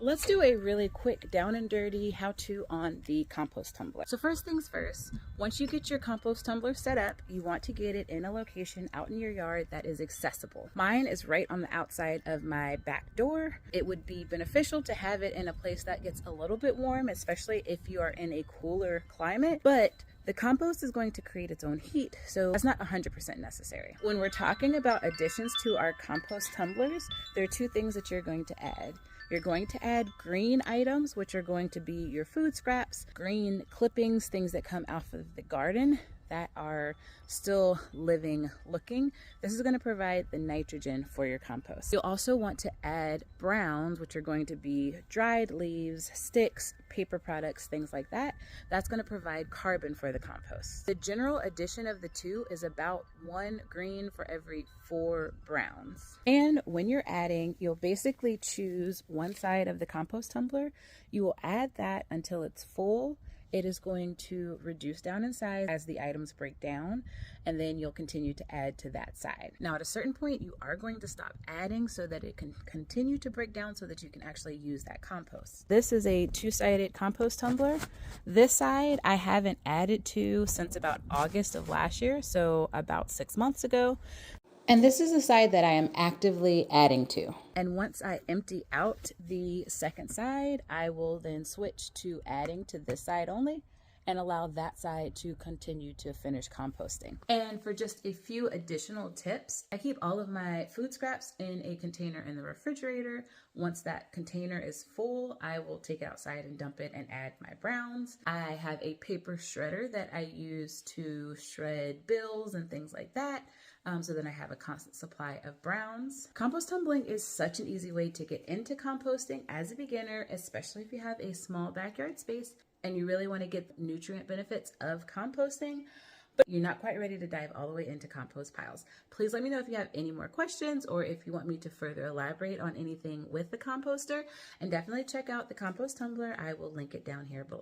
Let's do a really quick down and dirty how-to on the compost tumbler. So first things first, once you get your compost tumbler set up, you want to get it in a location out in your yard that is accessible. Mine is right on the outside of my back door. It would be beneficial to have it in a place that gets a little bit warm, especially if you are in a cooler climate, but the compost is going to create its own heat, so that's not 100% necessary. When we're talking about additions to our compost tumblers, there are two things that you're going to add. You're going to add green items, which are going to be your food scraps, green clippings, things that come out of the garden that are still living looking. This is going to provide the nitrogen for your compost. You'll also want to add browns, which are going to be dried leaves, sticks, paper products, things like that. That's going to provide carbon for the compost. The general addition of the two is about 1 green for every 4 browns. And when you're adding, you'll basically choose one side of the compost tumbler. You will add that until it's full. It is going to reduce down in size as the items break down, and then you'll continue to add to that side. Now, at a certain point, you are going to stop adding so that it can continue to break down so that you can actually use that compost. This is a 2-sided compost tumbler. This side I haven't added to since about August of last year, so about 6 months ago. And this is the side that I am actively adding to. And once I empty out the second side, I will then switch to adding to this side only and allow that side to continue to finish composting. And for just a few additional tips, I keep all of my food scraps in a container in the refrigerator. Once that container is full, I will take it outside and dump it and add my browns. I have a paper shredder that I use to shred bills and things like that. So then I have a constant supply of browns. Compost tumbling is such an easy way to get into composting as a beginner, especially if you have a small backyard space and you really want to get the nutrient benefits of composting, but you're not quite ready to dive all the way into compost piles. Please let me know if you have any more questions or if you want me to further elaborate on anything with the composter, and definitely check out the compost tumbler. I will link it down here below.